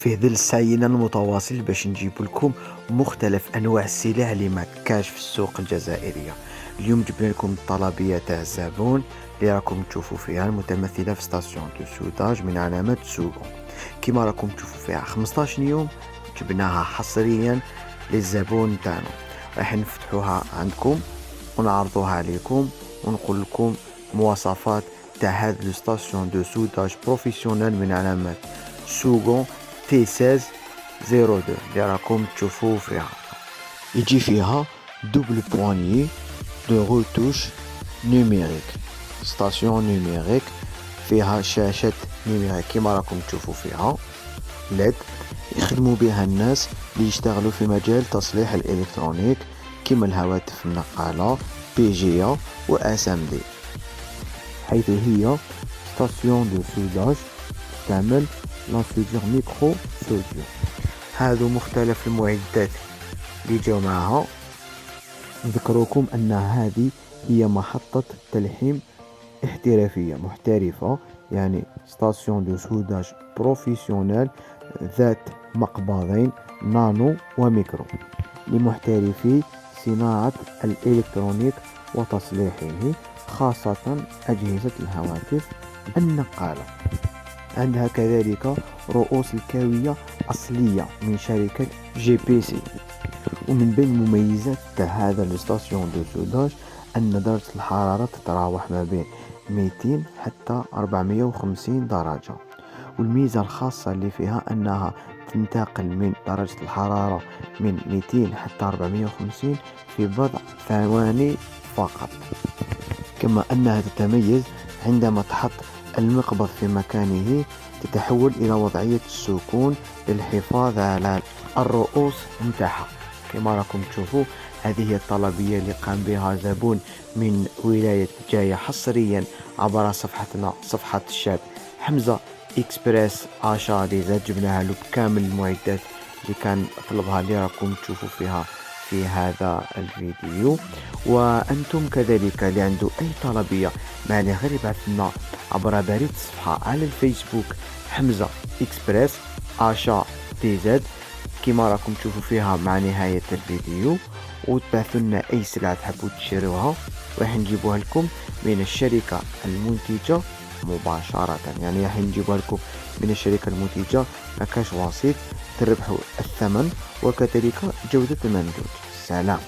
في ظل سعينا المتواصل باش نجيب لكم مختلف انواع السلع اللي ما كاش في السوق الجزائريه. اليوم جبنا لكم الطلبيه تاع الزبون اللي راكم تشوفوا فيها المتمثله في ستاسيون دو سوداج من علامه سوغو. كما راكم تشوفوا فيها 15 يوم جبناها حصريا للزبون تاعنا. راح نفتحوها عندكم ونعرضوها عليكم ونقول لكم مواصفات تاع هذه الستاسيون دو سوداج بروفيسيونيل من علامه سوغون تي 1602 اللي راكم تشوفوه فيها. يجي فيها دوبل بوانيي دو روتوش نيميريك، ستاسيون نيميريك، فيها شاشة نيميريك كما راكم تشوفوا فيها ليد يخدموا بها الناس اللي يشتغلوا في مجال تصليح الالكترونيك كما الهواتف النقالة بيجيا و اس ام دي، حيث هي ستاسيون دو سوداج تعمل لاسودير ميكرو سودير. هذو مختلف المعدات اللي جاو معها. نذكركم ان هذه هي محطة تلحيم احترافية محترفة، يعني ستاسيون دو سوداج بروفيسيونيل ذات مقبضين نانو وميكرو لمحترفي صناعة الإلكترونيك وتصليحه، خاصة أجهزة الهواتف النقالة. عندها كذلك رؤوس الكاوية أصلية من شركة جي بي سي. ومن بين مميزات هذا الستاسيون دو سوداج أن درجة الحرارة تتراوح ما بين 200 حتى 450 درجة. والميزة الخاصة اللي فيها أنها تنتقل من درجة الحرارة من 200 حتى 450 في بضع ثواني فقط. كما أنها تتميز عندما تحط المقبض في مكانه تتحول إلى وضعية السكون للحفاظ على الرؤوس متاعها. كما راكم تشوفوا هذه هي الطلبية اللي قام بها زبون من ولاية جاية حصريا عبر صفحتنا صفحة الشاب حمزة إكسبريس آشا ديزاد. جبناها له بكامل المعدات اللي كان طلبها اللي راكم تشوفوا فيها في هذا الفيديو. وأنتم كذلك اللي عنده أي طلبية ما عليه غير يبعث لنا عبر بريد الصفحة على الفيسبوك حمزة إكسبريس آشا ديزاد كما راكم تشوفوا فيها مع نهاية الفيديو، وتبعثوا لنا أي سلعة تحبوا تشتروها راح نجيبوها لكم من الشركة المنتجة مباشرة، يعني راح نجيبوها لكم من الشركة المنتجة ما كاش وسيط، تربحوا الثمن وكذلك جودة المنتوج. سلام.